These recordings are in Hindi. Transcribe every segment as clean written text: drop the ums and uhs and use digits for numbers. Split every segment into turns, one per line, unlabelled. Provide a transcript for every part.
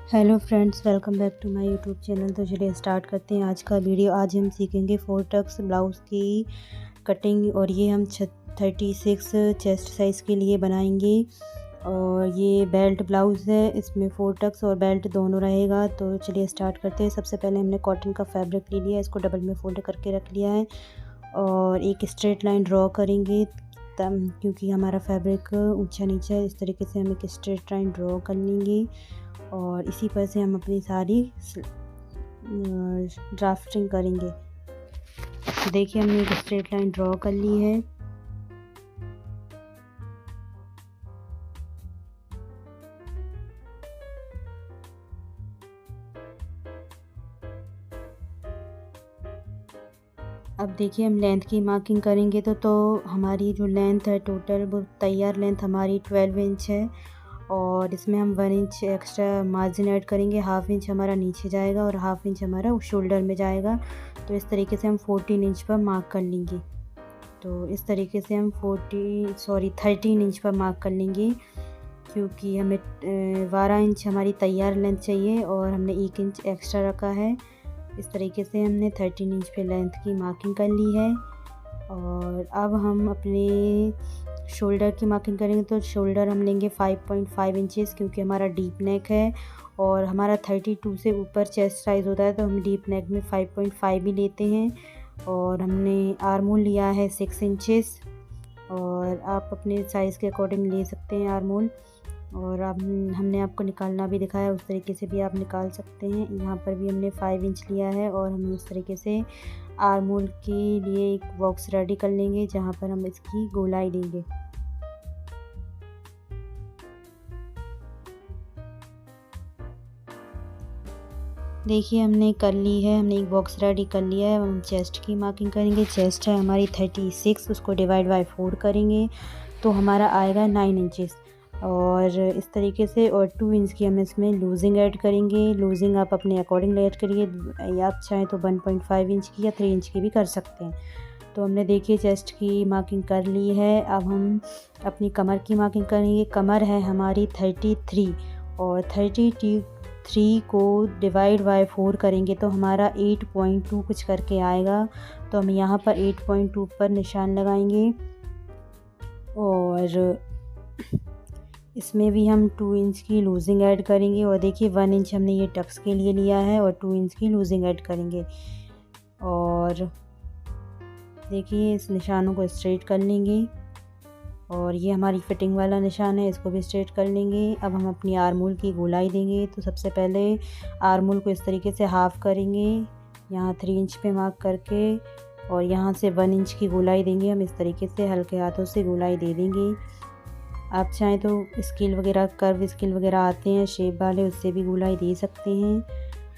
Hello friends, welcome back to my YouTube channel. तो चलिए स्टार्ट करते हैं आज का वीडियो। आज हम सीखेंगे 4 टक्स ब्लाउज़ की कटिंग और ये हम 36 चेस्ट साइज़ के लिए बनाएंगे। और ये बेल्ट ब्लाउज़ है, इसमें 4 टक्स और बेल्ट दोनों रहेगा। तो चलिए स्टार्ट करते हैं। सबसे पहले हमने कॉटन का फैब्रिक ले लिया, इसको डबल में फोल्ड करके रख लिया है और एक स्ट्रेट लाइन ड्रॉ करेंगे क्योंकि हमारा फैब्रिक ऊंचा नीचा है। इस तरीके से हम एक स्ट्रेट लाइन ड्रॉ कर लेंगे और इसी पर से हम अपनी सारी ड्राफ्टिंग करेंगे। तो देखिए हमने एक स्ट्रेट लाइन ड्रॉ कर ली है। अब देखिए हम लेंथ की मार्किंग करेंगे तो हमारी जो लेंथ है टोटल, वो तैयार लेंथ हमारी 12 इंच है और इसमें हम 1 इंच एक्स्ट्रा मार्जिन ऐड करेंगे। हाफ इंच हमारा नीचे जाएगा और हाफ इंच हमारा शोल्डर में जाएगा। तो इस तरीके से हम 14 इंच पर मार्क कर लेंगे। तो इस तरीके से हम 13 इंच पर मार्क कर लेंगे क्योंकि हमें 12 इंच हमारी तैयार लेंथ चाहिए और हमने 1 इंच एक्स्ट्रा रखा है। इस तरीके से हमने 13 इंच पे लेंथ की मार्किंग कर ली है। और अब हम अपने शोल्डर की मार्किंग करेंगे। तो शोल्डर हम लेंगे 5.5 इंचेस क्योंकि हमारा डीप नेक है और हमारा 32 से ऊपर चेस्ट साइज़ होता है, तो हम डीप नेक में 5.5 भी लेते हैं। और हमने आर्म होल लिया है 6 इंचेस और आप अपने साइज़ के अकॉर्डिंग ले सकते हैं आर्म होल। और अब हमने आपको निकालना भी दिखाया, उस तरीके से भी आप निकाल सकते हैं। यहाँ पर भी हमने 5 इंच लिया है और हम इस तरीके से आर्म होल के लिए एक बॉक्स रेडी कर लेंगे जहाँ पर हम इसकी गोलाई देंगे। देखिए हमने कर ली है, हमने एक बॉक्स रेडी कर लिया है। हम चेस्ट की मार्किंग करेंगे। चेस्ट है हमारी 36, उसको डिवाइड बाय 4 करेंगे तो हमारा आएगा 9 इंचेस। और इस तरीके से और 2 इंच की हम इसमें लूजिंग ऐड करेंगे। लूजिंग आप अपने अकॉर्डिंग ऐड करिए, आप चाहें तो 1.5 इंच की या 3 इंच की भी कर सकते हैं। तो हमने देखिए चेस्ट की मार्किंग कर ली है। अब हम अपनी कमर की मार्किंग करेंगे। कमर है हमारी 33 और 33 को डिवाइड बाय 4 करेंगे तो हमारा 8.2 कुछ करके आएगा। तो हम यहाँ पर 8.2 पर निशान लगाएंगे और इसमें भी हम 2 इंच की लूजिंग ऐड करेंगे। और देखिए 1 इंच हमने ये टक्स के लिए लिया है और 2 इंच की लूजिंग ऐड करेंगे। और देखिए इस निशानों को स्ट्रेट कर लेंगे और ये हमारी फिटिंग वाला निशान है, इसको भी स्ट्रेट कर लेंगे। अब हम अपनी आर्म होल की गोलाई देंगे। तो सबसे पहले आर्म होल को इस तरीके से हाफ़ करेंगे, यहाँ 3 इंच पे मार्क करके और यहाँ से 1 इंच की गोलाई देंगे। हम इस तरीके से हल्के हाथों से गोलाई दे देंगे। आप चाहें तो स्केल वगैरह, कर्व स्केल वगैरह आते हैं शेप वाले, उससे भी गोलाई दे सकते हैं।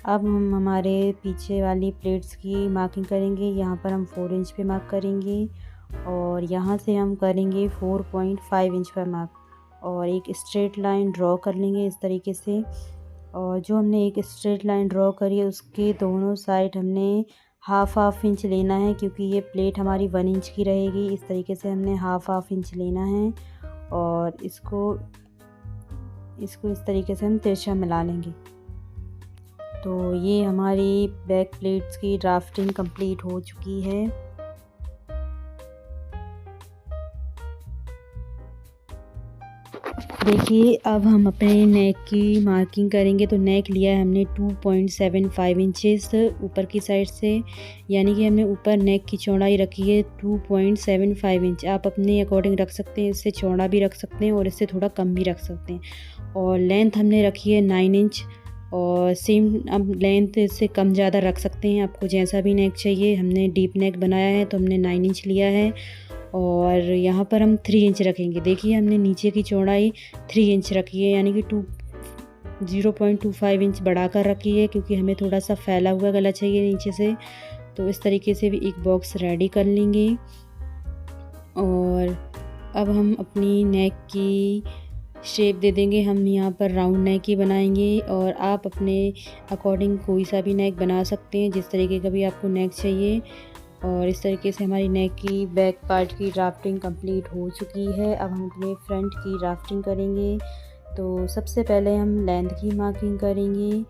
अब हम हमारे पीछे वाली प्लेट्स की मार्किंग करेंगे। यहाँ पर हम 4 इंच पे मार्क करेंगे और यहाँ से हम करेंगे 4.5 इंच पर मार्क और एक स्ट्रेट लाइन ड्रॉ कर लेंगे इस तरीके से। और जो हमने एक स्ट्रेट लाइन ड्रॉ करी है उसके दोनों साइड हमने हाफ इंच लेना है क्योंकि ये प्लेट हमारी 1 इंच की रहेगी। इस तरीके से हमने हाफ इंच लेना है और इसको इस तरीके से हम तिरछा मिला लेंगे। तो ये हमारी बैक प्लेट्स की ड्राफ्टिंग कंप्लीट हो चुकी है। देखिए अब हम अपने नेक की मार्किंग करेंगे। तो नेक लिया है हमने 2.75 इंचेस ऊपर की साइड से, यानी कि हमने ऊपर नेक की चौड़ाई रखी है 2.75 इंच। आप अपने अकॉर्डिंग रख सकते हैं, इससे चौड़ा भी रख सकते हैं और इससे थोड़ा कम भी रख सकते हैं। और लेंथ हमने रखी है 9 इंच और सेम अब लेंथ इससे कम ज़्यादा रख सकते हैं, आपको जैसा भी नेक चाहिए। हमने डीप नेक बनाया है तो हमने 9 इंच लिया है और यहाँ पर हम 3 इंच रखेंगे। देखिए हमने नीचे की चौड़ाई 3 इंच रखी है, यानी कि 0.25 इंच बढ़ा कर रखी है क्योंकि हमें थोड़ा सा फैला हुआ गला चाहिए नीचे से। तो इस तरीके से भी एक बॉक्स रेडी कर लेंगे। और अब हम अपनी नेक की शेप दे देंगे। हम यहाँ पर राउंड नेक ही बनाएंगे और आप अपने अकॉर्डिंग कोई सा भी नेक बना सकते हैं, जिस तरीके का भी आपको नेक चाहिए। और इस तरीके से हमारी नेक की बैक पार्ट की ड्राफ्टिंग कंप्लीट हो चुकी है। अब हम अपने फ्रंट की ड्राफ्टिंग करेंगे। तो सबसे पहले हम लेंथ की मार्किंग करेंगे।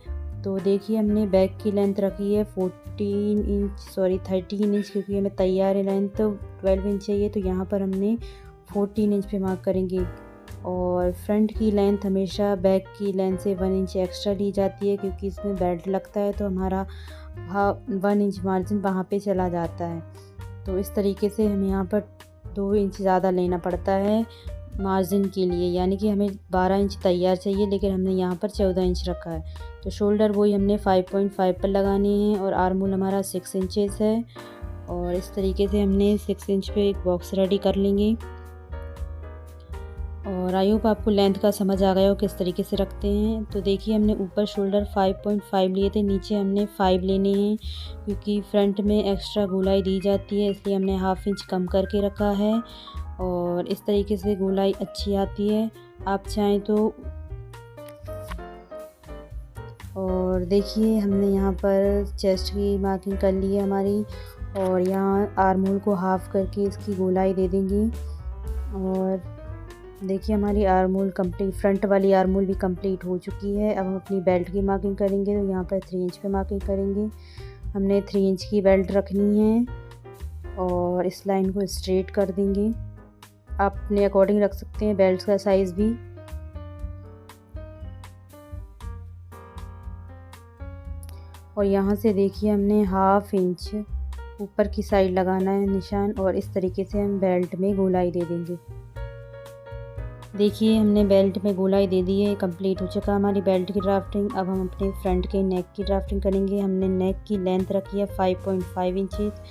तो देखिए हमने बैक की लेंथ रखी है 13 इंच, क्योंकि हमें तैयार है लेंथ तो 12 इंच चाहिए, तो यहाँ पर हमने 14 इंच पे मार्क करेंगे। और फ्रंट की लेंथ हमेशा बैक की लेंथ से 1 इंच एक्स्ट्रा ली जाती है, क्योंकि इसमें बेल्ट लगता है तो हमारा 1 इंच मार्जिन वहाँ पे चला जाता है। तो इस तरीके से हमें यहाँ पर 2 इंच ज़्यादा लेना पड़ता है मार्जिन के लिए, यानी कि हमें 12 इंच तैयार चाहिए, लेकिन हमने यहाँ पर 14 इंच रखा है। तो शोल्डर वही हमने 5.5 पर लगाने हैं और आर्म होल हमारा 6 इंचेस है। और इस तरीके से हमने 6 इंच पे एक बॉक्स रेडी कर लेंगे। और आई होप आपको लेंथ का समझ आ गया हो किस तरीके से रखते हैं। तो देखिए हमने ऊपर शोल्डर 5.5 लिए थे, नीचे हमने 5 लेने हैं, क्योंकि फ्रंट में एक्स्ट्रा गोलाई दी जाती है, इसलिए हमने हाफ इंच कम करके रखा है। और इस तरीके से गोलाई अच्छी आती है। आप चाहें तो और देखिए हमने यहाँ पर चेस्ट की मार्किंग कर ली है हमारी, और यहाँ आर्म होल को हाफ करके इसकी गोलाई दे देंगे। और देखिए हमारी आर्म होल कंप्लीट, फ्रंट वाली आर्म होल भी कंप्लीट हो चुकी है। अब हम अपनी बेल्ट की मार्किंग करेंगे, तो यहाँ पर 3 इंच पे मार्किंग करेंगे। हमने 3 इंच की बेल्ट रखनी है और इस लाइन को स्ट्रेट कर देंगे। आप अपने अकॉर्डिंग रख सकते हैं बेल्ट का साइज़ भी। और यहाँ से देखिए हमने हाफ इंच ऊपर की साइड लगाना है निशान, और इस तरीके से हम बेल्ट में गोलाई दे देंगे। देखिए हमने बेल्ट में गोलाई दे दी है, कंप्लीट हो चुका हमारी बेल्ट की ड्राफ्टिंग। अब हम अपने फ्रंट के नेक की ड्राफ्टिंग करेंगे। हमने नेक की लेंथ रखी है 5.5 इंचेस,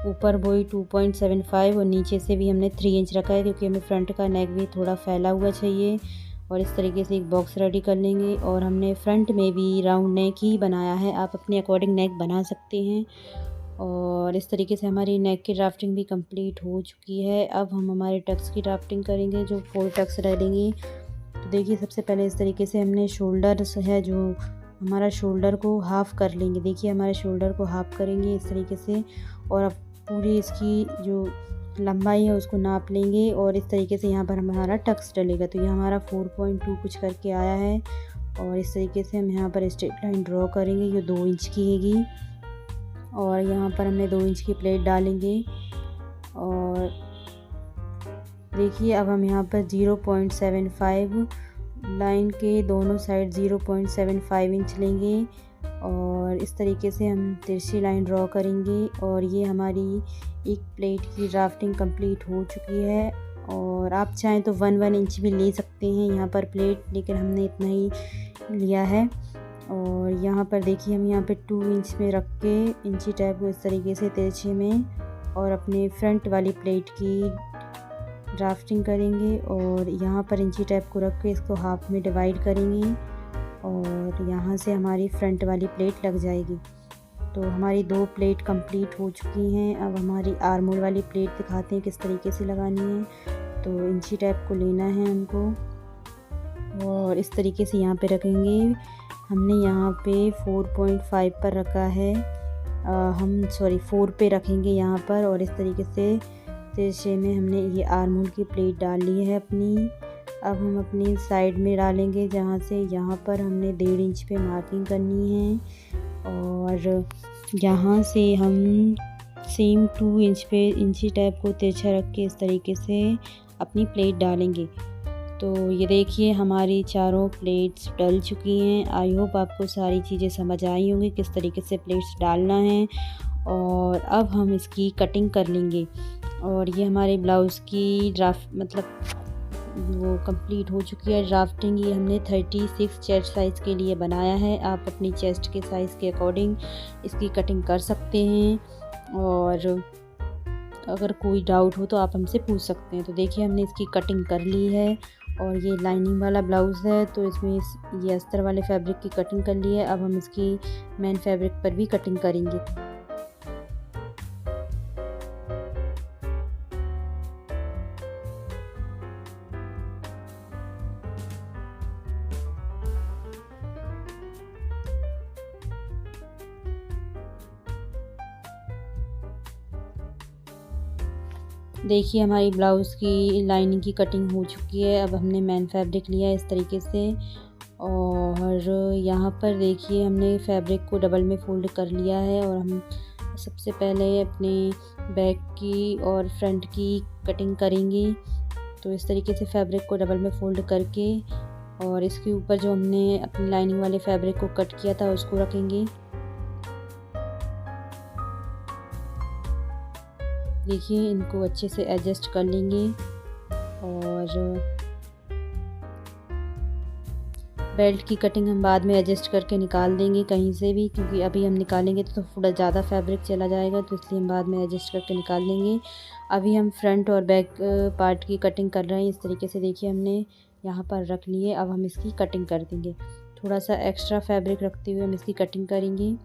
ऊपर वही 2.75 और नीचे से भी हमने 3 इंच रखा है, क्योंकि हमें फ्रंट का नेक भी थोड़ा फैला हुआ चाहिए। और इस तरीके से एक बॉक्स रेडी कर लेंगे। और हमने फ्रंट में भी राउंड नेक ही बनाया है, आप अपने अकॉर्डिंग नेक बना सकते हैं। और इस तरीके से हमारी नेक की ड्राफ्टिंग भी कंप्लीट हो चुकी है। अब हम हमारे टक्स की ड्राफ्टिंग करेंगे, जो 4 टक्स रहेंगे। तो देखिए सबसे पहले इस तरीके से हमने शोल्डर है जो हमारा, शोल्डर को हाफ़ कर लेंगे। देखिए हमारे शोल्डर को हाफ़ करेंगे इस तरीके से, और अब पूरी इसकी जो लंबाई है उसको नाप लेंगे, और इस तरीके से यहाँ पर हमारा टक्स डलेगा। तो ये हमारा 4.2 कुछ करके आया है। और इस तरीके से हम यहाँ पर स्ट्रेट लाइन ड्रॉ करेंगे, ये 2 इंच की हैगी। और यहाँ पर हमने 2 इंच की प्लेट डालेंगे। और देखिए अब हम यहाँ पर 0.75 लाइन के दोनों साइड 0.75 इंच लेंगे, और इस तरीके से हम तिरछी लाइन ड्रॉ करेंगे। और ये हमारी एक प्लेट की ड्राफ्टिंग कंप्लीट हो चुकी है। और आप चाहें तो 1 इंच भी ले सकते हैं यहाँ पर प्लेट, लेकिन हमने इतना ही लिया है। और यहाँ पर देखिए हम यहाँ पे 2 इंच में रख के इंची टैप को इस तरीके से तिरछे में, और अपने फ्रंट वाली प्लेट की ड्राफ्टिंग करेंगे। और यहाँ पर इंची टैप को रख के इसको हाफ में डिवाइड करेंगे, और यहाँ से हमारी फ्रंट वाली प्लेट लग जाएगी। तो हमारी 2 प्लेट कंप्लीट हो चुकी हैं। अब हमारी आर्म होल वाली प्लेट दिखाते हैं किस तरीके से लगानी है। तो इंची टैप को लेना है हमको, और इस तरीके से यहाँ पे रखेंगे। हमने यहाँ पे 4.5 पर रखा है, 4 पे रखेंगे यहाँ पर। और इस तरीके से तिरछे में हमने ये आर्म होल की प्लेट डाल ली है अपनी। अब हम अपनी साइड में डालेंगे, जहाँ से यहाँ पर हमने 1.5 इंच पे मार्किंग करनी है। और यहाँ से हम सेम 2 इंच पे इंची टैप को तिरछा रख के इस तरीके से अपनी प्लेट डालेंगे। तो ये देखिए हमारी चारों प्लेट्स डल चुकी हैं। आई होप आपको सारी चीज़ें समझ आई होंगी किस तरीके से प्लेट्स डालना है। और अब हम इसकी कटिंग कर लेंगे। और ये हमारे ब्लाउज़ की वो कंप्लीट हो चुकी है ड्राफ्टिंग। ये हमने 36 चेस्ट साइज़ के लिए बनाया है। आप अपनी चेस्ट के साइज़ के अकॉर्डिंग इसकी कटिंग कर सकते हैं। और अगर कोई डाउट हो तो आप हमसे पूछ सकते हैं। तो देखिए हमने इसकी कटिंग कर ली है। और ये लाइनिंग वाला ब्लाउज़ है, तो इसमें ये अस्तर वाले फैब्रिक की कटिंग कर ली है। अब हम इसकी मेन फैब्रिक पर भी कटिंग करेंगे। देखिए हमारी ब्लाउज़ की लाइनिंग की कटिंग हो चुकी है। अब हमने मेन फैब्रिक लिया है इस तरीके से, और यहाँ पर देखिए हमने फैब्रिक को डबल में फ़ोल्ड कर लिया है, और हम सबसे पहले अपने बैक की और फ्रंट की कटिंग करेंगे। तो इस तरीके से फैब्रिक को डबल में फ़ोल्ड करके, और इसके ऊपर जो हमने अपनी लाइनिंग वाले फैब्रिक को कट किया था उसको रखेंगे। देखिए इनको अच्छे से एडजस्ट कर लेंगे, और बेल्ट की कटिंग हम बाद में एडजस्ट करके निकाल देंगे कहीं से भी, क्योंकि अभी हम निकालेंगे तो थोड़ा ज़्यादा फैब्रिक चला जाएगा, तो इसलिए हम बाद में एडजस्ट करके निकाल देंगे। अभी हम फ्रंट और बैक पार्ट की कटिंग कर रहे हैं। इस तरीके से देखिए हमने यहाँ पर रख लिए। अब हम इसकी कटिंग कर देंगे। थोड़ा सा एक्स्ट्रा फैब्रिक रखते हुए हम इसकी कटिंग करेंगे।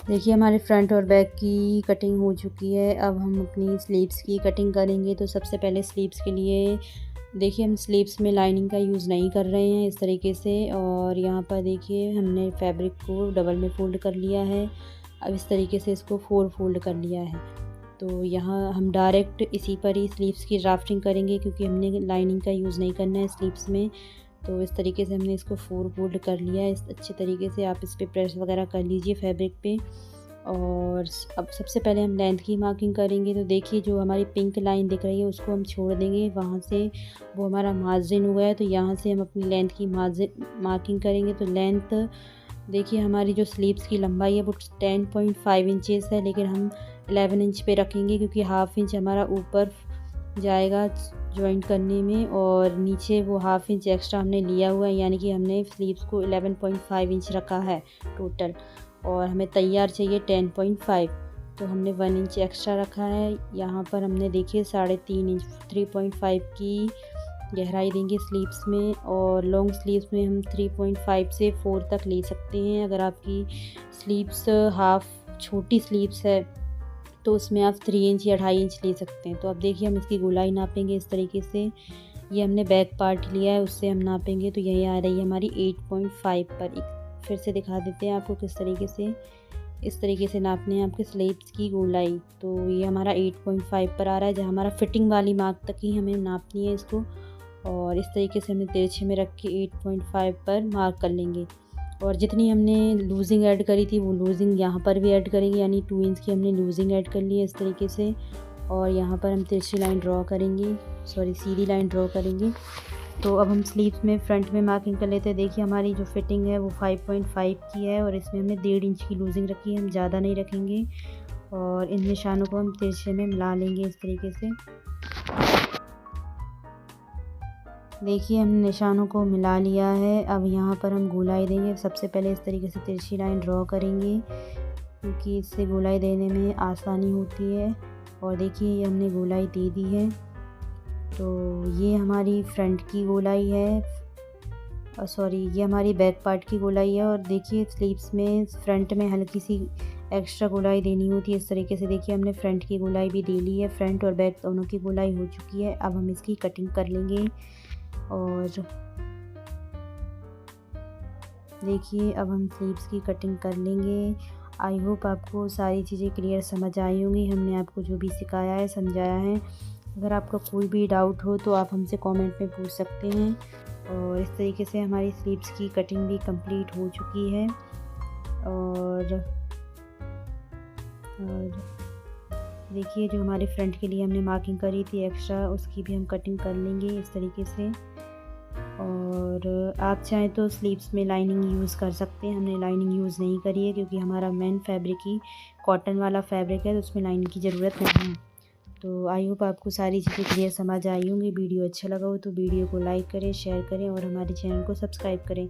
देखिए हमारे फ्रंट और बैक की कटिंग हो चुकी है। अब हम अपनी स्लीव्स की कटिंग करेंगे। तो सबसे पहले स्लीव्स के लिए देखिए हम स्लीव्स में लाइनिंग का यूज़ नहीं कर रहे हैं इस तरीके से, और यहाँ पर देखिए हमने फैब्रिक को डबल में फ़ोल्ड कर लिया है। अब इस तरीके से इसको 4 फ़ोल्ड कर लिया है। तो यहाँ हम डायरेक्ट इसी पर ही स्लीव्स की ड्राफ्टिंग करेंगे, क्योंकि हमने लाइनिंग का यूज़ नहीं करना है स्लीव्स में। तो इस तरीके से हमने इसको 4 फोल्ड कर लिया है। इस अच्छे तरीके से आप इस पर प्रेस वगैरह कर लीजिए फैब्रिक पे। और अब सबसे पहले हम लेंथ की मार्किंग करेंगे। तो देखिए जो हमारी पिंक लाइन दिख रही है उसको हम छोड़ देंगे, वहाँ से वो हमारा मार्जिन हुआ है। तो यहाँ से हम अपनी लेंथ की मार्किंग करेंगे। तो लेंथ देखिए हमारी जो स्लीव्स की लंबाई है वो 10.5 इंचेस है, लेकिन हम 11 इंच पे रखेंगे, क्योंकि हाफ इंच हमारा ऊपर जाएगा जॉइंट करने में, और नीचे वो हाफ इंच एक्स्ट्रा हमने लिया हुआ है, यानी कि हमने स्लीव्स को 11.5 इंच रखा है टोटल, और हमें तैयार चाहिए 10.5। तो हमने 1 इंच एक्स्ट्रा रखा है। यहाँ पर हमने देखिए 3.5 इंच 3.5 की गहराई देंगे स्लीव्स में, और लॉन्ग स्लीव्स में हम 3.5 से 4 तक ले सकते हैं। अगर आपकी स्लीव्स हाफ छोटी स्लीव्स है तो उसमें आप 3 इंच या 2.5 इंच ले सकते हैं। तो अब देखिए हम इसकी गोलाई नापेंगे इस तरीके से। ये हमने बैक पार्ट लिया है, उससे हम नापेंगे। तो यही आ रही है हमारी 8.5 पर। फिर से दिखा देते हैं आपको किस तरीके से, इस तरीके से नापने हैं आपके स्लीव्स की गोलाई। तो ये हमारा 8.5 पर आ रहा है, जहाँ हमारा फिटिंग वाली मार्क तक ही हमें नापनी है इसको। और इस तरीके से हमने तिरछे में रख के 8.5 पर मार्क कर लेंगे। और जितनी हमने लूजिंग ऐड करी थी वो लूजिंग यहाँ पर भी ऐड करेंगे, यानी 2 इंच की हमने लूजिंग ऐड कर ली है इस तरीके से। और यहाँ पर हम तिरछी लाइन ड्रॉ करेंगे, सीधी लाइन ड्रॉ करेंगे। तो अब हम स्लीव्स में फ्रंट में मार्किंग कर लेते हैं। देखिए हमारी जो फिटिंग है वो 5.5 की है, और इसमें हमने 1.5 इंच की लूजिंग रखी है, हम ज़्यादा नहीं रखेंगे। और इन निशानों को हम तिरछे में मिला लेंगे इस तरीके से। देखिए हमने निशानों को मिला लिया है। अब यहाँ पर हम गोलाई देंगे। सबसे पहले इस तरीके से तिरछी लाइन ड्रॉ करेंगे, क्योंकि इससे गोलाई देने में आसानी होती है। और देखिए ये हमने गोलाई दे दी है। तो ये हमारी फ्रंट की गोलाई है, ये हमारी बैक पार्ट की गोलाई है। और देखिए स्लीव्स में फ्रंट में हल्की सी एक्स्ट्रा गोलाई देनी होती है इस तरीके से। देखिए हमने फ्रंट की गोलाई भी दे ली है, फ्रंट और बैक दोनों की गोलाई हो चुकी है। अब हम इसकी कटिंग कर लेंगे। और देखिए अब हम स्लीव्स की कटिंग कर लेंगे। आई होप आपको सारी चीज़ें क्लियर समझ आई होंगी। हमने आपको जो भी सिखाया है समझाया है। अगर आपका कोई भी डाउट हो तो आप हमसे कमेंट में पूछ सकते हैं। और इस तरीके से हमारी स्लीव्स की कटिंग भी कंप्लीट हो चुकी है। और देखिए जो हमारे फ्रंट के लिए हमने मार्किंग करी थी एक्स्ट्रा, उसकी भी हम कटिंग कर लेंगे इस तरीके से। और आप चाहें तो स्लीव्स में लाइनिंग यूज़ कर सकते हैं। हमने लाइनिंग यूज़ नहीं करी है, क्योंकि हमारा मेन फैब्रिक ही कॉटन वाला फैब्रिक है, तो उसमें लाइनिंग की ज़रूरत नहीं है। तो आई होप आपको सारी चीज़ें क्लियर समझ आई होंगी। वीडियो अच्छा लगा हो तो वीडियो को लाइक करें, शेयर करें, और हमारे चैनल को सब्सक्राइब करें।